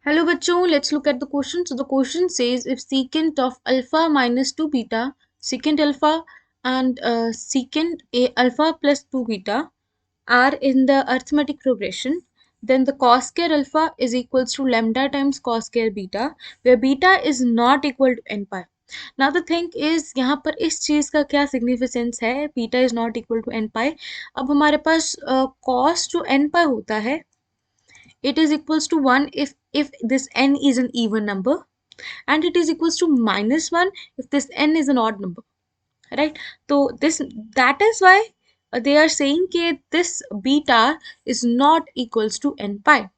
Hello बच्चों, let's look at the question. So the question says if secant of alpha minus 2 beta, secant alpha and secant a alpha plus 2 beta are in the arithmetic progression, then the cos square alpha is equals to lambda times cos square beta, where beta is not equal to n pi. Now the thing is यहाँ पर इस चीज़ का क्या significance है, beta is not equal to n pi. अब हमारे पास cos जो n pi होता है, it is equals to 1 if this n is an even number, and it is equals to minus 1 if this n is an odd number, right? So this, that is why they are saying that this beta is not equals to n pi,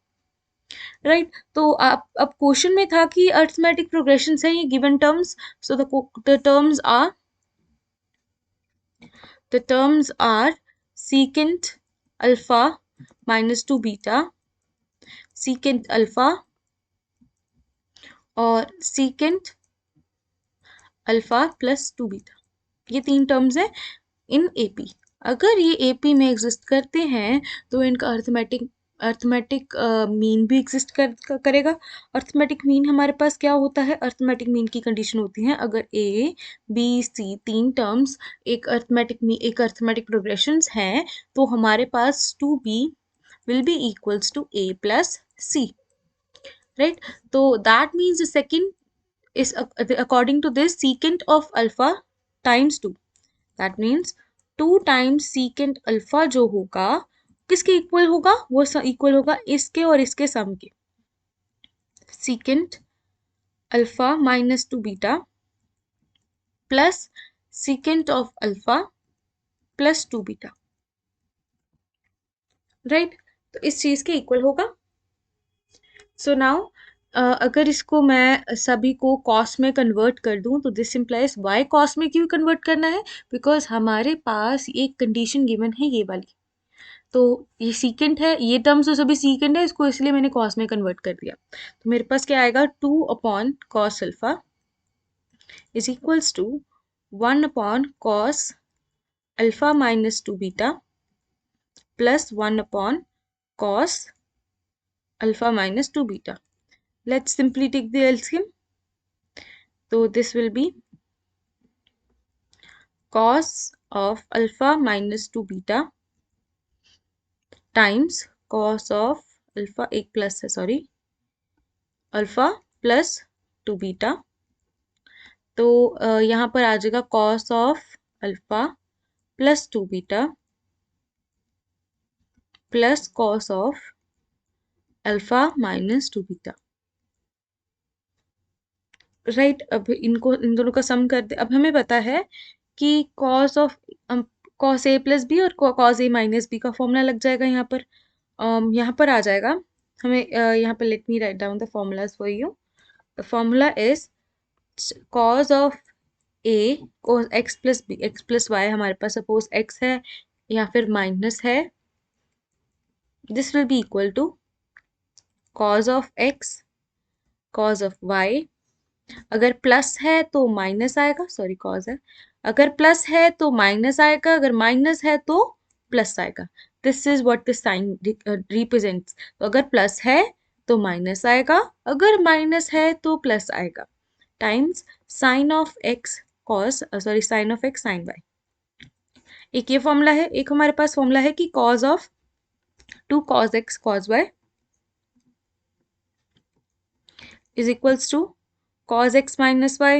right? तो अब question में था कि arithmetic progression है ये given terms. So the terms are secant alpha minus 2 beta, secant alpha और secant alpha plus 2 beta. ये 3 terms हैं इन एपी. अगर ये एपी में एग्जिस्ट करते हैं तो इनका अर्थमेटिक मीन भी एग्जिस्ट करेगा. अर्थमेटिक मीन हमारे पास क्या होता है? अर्थमेटिक मीन की कंडीशन होती है अगर ए बी सी 3 टर्म्स एक अर्थमेटिक प्रोग्रेशंस हैं तो हमारे पास 2b will be equals to a plus c, right? तो that means the second is according to this secant of alpha times 2. That means 2 times secant alpha जो होगा किसके equal होगा? वो इक्वल होगा इसके और इसके सम के. secant alpha minus 2 beta plus secant of alpha plus 2 beta, right? तो इस चीज के इक्वल होगा. सो नाउ अगर इसको मैं सभी को कॉस में कन्वर्ट कर दूं तो दिस इम्प्लाइज वाई कॉस में क्यों कन्वर्ट करना है? बिकॉज हमारे पास एक कंडीशन गिवन है ये वाली. तो ये सीकेंट है, ये टर्म्स तो सभी सीकेंट है, इसको इसलिए मैंने कॉस में कन्वर्ट कर दिया. तो मेरे पास क्या आएगा? 2 upon cos alpha is equals to 1 upon cos alpha minus 2 beta plus 1 upon cos alpha minus 2 beta. Let's simply take the LCM. So this will be cos of alpha minus 2 beta times cos of alpha एक plus है sorry alpha plus 2 beta. तो यहाँ पर आ जाएगा cos of alpha plus 2 beta plus cos of alpha minus 2 beta, right? अब इनको इन दोनों का सम कर दे. अब हमें पता है कि cos of cos a plus B और cos a माइनस बी का फॉर्मूला लग जाएगा यहाँ पर. यहाँ पर आ जाएगा हमें यहाँ पर let me write down the formulas for you. The formula is cos of a cos x plus B x plus Y. हमारे पास सपोज x है या फिर माइनस है, this will be equal to cos of x cos of y. अगर plus है तो minus आएगा, सॉरी कॉस है. अगर प्लस है तो माइनस आएगा, अगर माइनस है तो प्लस आएगा. This is what the sign represents. तो अगर प्लस है तो माइनस आएगा, अगर माइनस है तो प्लस आएगा, times sine of X cos sorry sine of X sine Y. एक ये फॉर्मूला है. एक हमारे पास फॉर्मूला है कि cos of 2 cos x cos y is equals to cos x minus y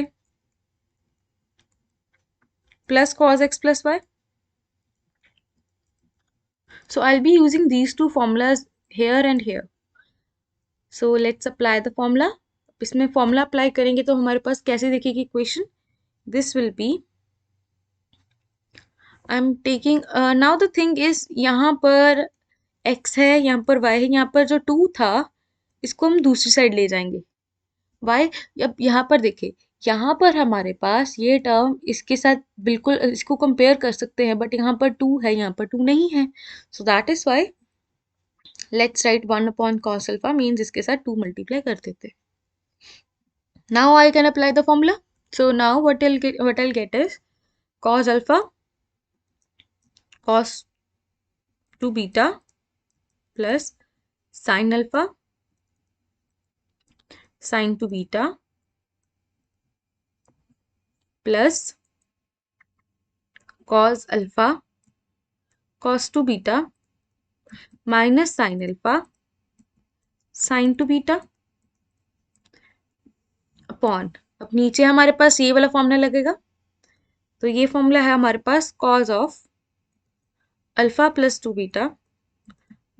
plus cos x plus y. So I'll be using these two formulas here and here. So let's apply the formula. इसमें formula apply करेंगे तो हमारे पास कैसे दिखेगी equation? This will B, I am taking now the thing is यहाँ पर x है, यहाँ पर y है, यहाँ पर जो 2 था इसको हम दूसरी साइड ले जाएंगे. y, अब यहाँ पर देखिए, यहाँ पर हमारे पास ये टर्म इसके साथ बिल्कुल इसको कंपेयर कर सकते हैं, बट यहाँ पर 2 है, यहाँ पर 2 नहीं है. So that is why let's write 1 upon cos alpha means इसके साथ 2 मल्टीप्लाई कर देते. Now I can apply the formula. So now what I'll get is cos alpha cos 2 beta plus sin alpha sign to beta plus cos alpha cos two beta minus sine alpha sign to beta upon, अब नीचे हमारे पास ये वाला formula लगेगा, तो ये formula है हमारे पास cos of alpha plus two beta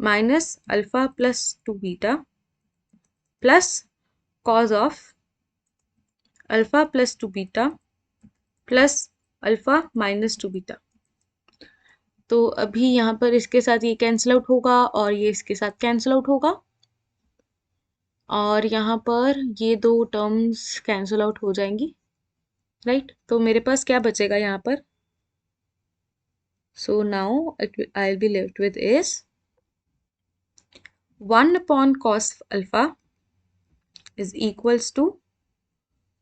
minus alpha plus two beta plus cos of alpha plus two beta plus alpha minus two beta. तो अभी यहाँ पर इसके साथ ये कैंसिल आउट होगा और ये इसके साथ कैंसिल आउट होगा और यहाँ पर ये दो टर्म्स कैंसिल आउट हो जाएंगी, राइट। तो मेरे पास क्या बचेगा यहाँ पर, so now I will be left with is 1 upon cos alpha is equals to,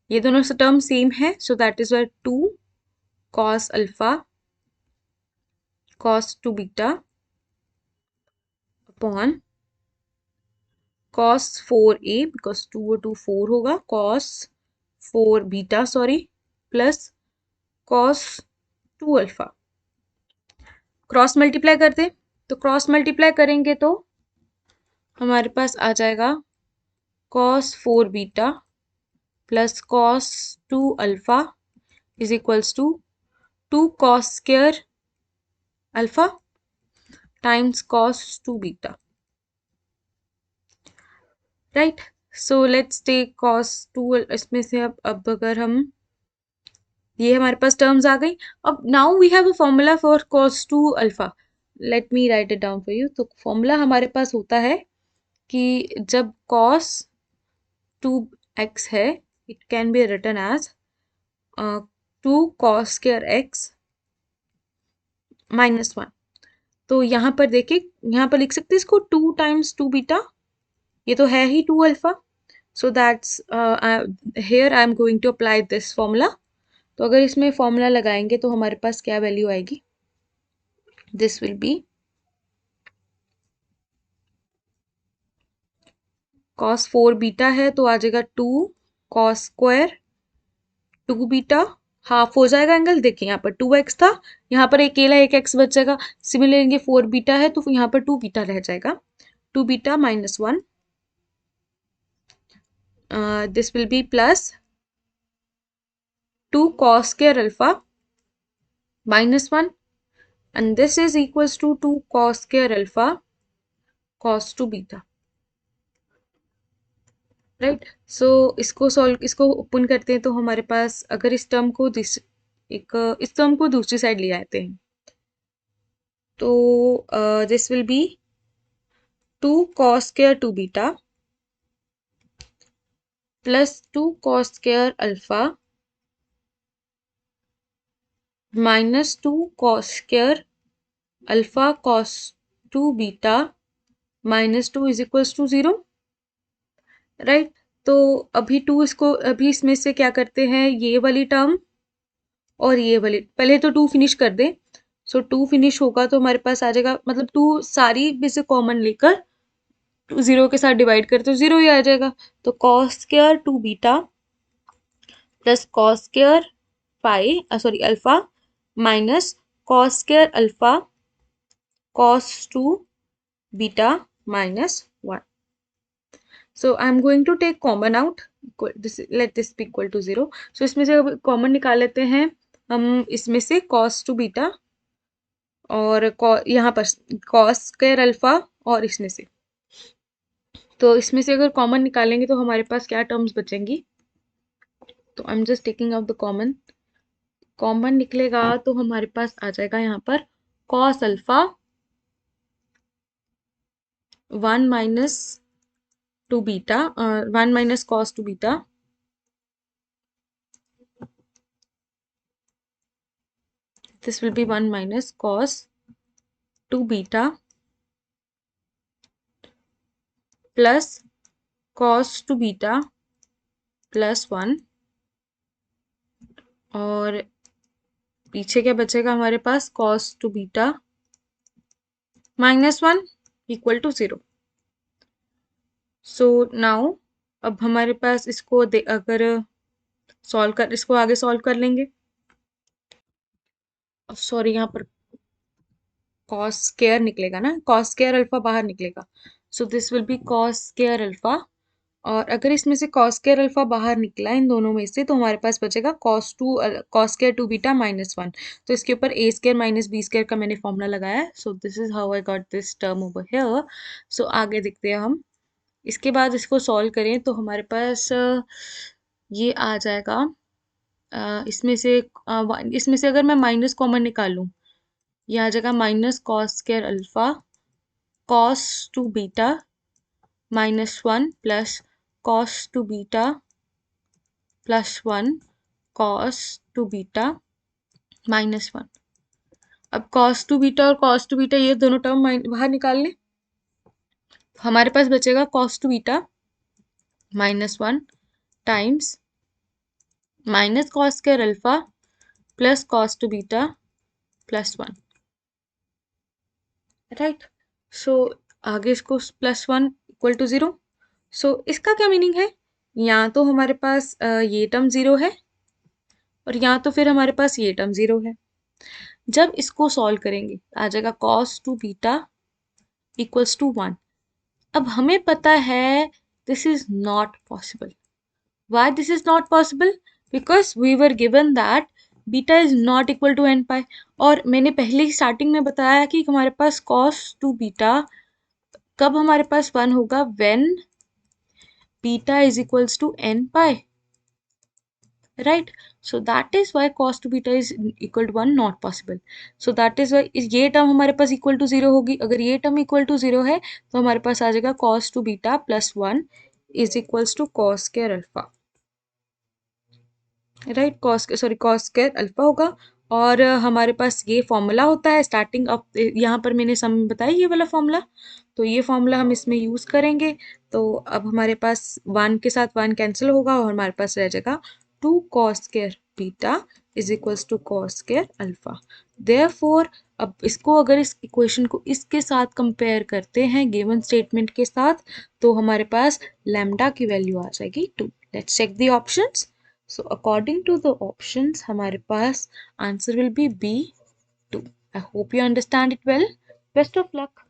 ये दोनों टर्म सेम है, so that is why 2 cos alpha cos two beta upon cos 4a because 2 और 2 4 होगा, cos 4 beta sorry plus cos 2 alpha. Cross multiply कर दे, तो cross multiply करेंगे तो हमारे पास आ जाएगा cos 4 beta plus cos 2 alpha is equals to 2 cos square alpha times cos 2 beta, right. So let's take cos 2, इसमें से अब अगर हम, ये हमारे पास टर्म्स आ गई। अब now we have a formula for cos 2 alpha, let me write it down for you. तो फॉर्मूला हमारे पास होता है कि जब कॉस 2x है, it can be written as 2 cos square x minus 1। तो यहाँ पर देखिए, यहाँ पर लिख सकते हैं इसको 2 टाइम्स 2 बीटा, ये तो है ही 2 alpha, so that's here I am going to apply this formula. तो अगर इसमें फॉर्मूला लगाएंगे तो हमारे पास क्या वैल्यू आएगी, this will B cos 4 beta है तो आ जाएगा 2 कॉस स्क्वायर 2 बीटा, हाफ हो जाएगा एंगल, देखिए यहाँ पर 2x था, यहाँ पर अकेला एक x बच जाएगा। सिमिलरली ये 4 बीटा है तो यहाँ पर 2 बीटा रह जाएगा, 2 beta minus 1, this will B plus 2 cos square alpha minus 1 and this is equals to 2 cos square alpha cos 2 beta, right. So इसको ओपन करते हैं तो हमारे पास, अगर इस टर्म को इस टर्म को दूसरी साइड ले आते हैं तो this will be 2 cos square 2 beta plus 2 cos square alpha minus 2 cos square alpha cos 2 beta minus 2 is equals to 0, right. तो अभी अभी इसमें से क्या करते हैं, ये वाली टर्म और ये वाली, पहले तो 2 फिनिश कर दे। सो 2 फिनिश होगा तो हमारे पास आ जाएगा, मतलब 2 सारी में से कॉमन लेकर 0 के साथ डिवाइड कर तो 0 ही आ जाएगा। तो cos square 2 beta plus cos square sorry alpha minus cos square alpha cos 2 beta minus 1। So I'm going to take common out. Let this be equal to 0. So इसमें से कॉमन निकाल लेते हैं हम, इसमें से cos 2 बीटा और यहाँ पर cos स्क्वायर अल्फा और इसमें से, तो इसमें से अगर कॉमन निकालेंगे तो हमारे पास क्या टर्म्स बचेंगी। तो I am just taking out the common निकलेगा तो हमारे पास आ जाएगा यहाँ पर cos alpha 1 minus 2 beta 1 minus cos 2 beta this will be 1 minus cos 2 beta plus cos 2 beta plus 1 और पीछे क्या बचेगा हमारे पास cos 2 beta minus 1 equal to 0. So now अब हमारे पास अगर इसको आगे सॉल्व कर लेंगे। सॉरी, यहाँ पर कॉस स्क्वायर निकलेगा ना, कॉस स्क्वायर अल्फा बाहर निकलेगा, so this will B cos square alpha. और अगर इसमें से कॉस स्क्वायर अल्फा बाहर निकला इन दोनों में से, तो हमारे पास बचेगा कॉस स्क्वायर टू बीटा -1। तो इसके ऊपर A square minus B square का मैंने फॉर्मूला लगाया है, so this is how I got this term over here. So आगे देखते हैं हम। इसके बाद इसको सॉल्व करें तो हमारे पास ये आ जाएगा। इसमें से अगर मैं माइनस कॉमन निकालूं, ये आ जाएगा minus cos square alpha cos two beta -1 plus cos two beta +1 cos two beta -1। अब कॉस टू बीटा और कॉस टू बीटा ये दोनों टर्म बाहर निकाल लें, हमारे पास बचेगा cos two beta -1 times minus cos square alpha plus cos two beta +1। Right. So आगे इसको +1 = 0। सो इसका क्या मीनिंग है, यहाँ तो हमारे पास ये टर्म 0 है और यहाँ तो फिर हमारे पास ये टर्म 0 है। जब इसको सॉल्व करेंगे आ जाएगा cos टू बीटा = 1। अब हमें पता है this is not possible. Why this is not possible? Because we were given that beta is not equal to N pi. और मैंने पहले ही स्टार्टिंग में बताया कि हमारे पास cos टू बीटा कब हमारे पास 1 होगा, when beta is equals to N pi. Right. So that is why cos two beta is equal to 1 not possible. So that is why ये टर्म हमारे पास इक्वल टू 0 होगी। अगर ये टर्म इक्वल टू 0 है तो हमारे पास आ जाएगा cos two beta +1 is equals to cos square alpha. Right, cos square alpha होगा। और हमारे पास ये फॉर्मूला होता है स्टार्टिंग। अब यहाँ पर मैंने सम बताया ये वाला फॉर्मूला, तो ये फॉर्मूला हम इसमें यूज़ करेंगे। तो अब हमारे पास 1 के साथ 1 कैंसिल होगा और हमारे पास रह जाएगा 2 cos square beta is equals to cos square alpha. Therefore अब इसको अगर इस इक्वेशन को इसके साथ कंपेयर करते हैं गिवन स्टेटमेंट के साथ, तो हमारे पास लैम्डा की वैल्यू आ जाएगी 2। Let's check the options. So according to the options, हमारे पास answer will be B2. I hope you understand it well. Best of luck.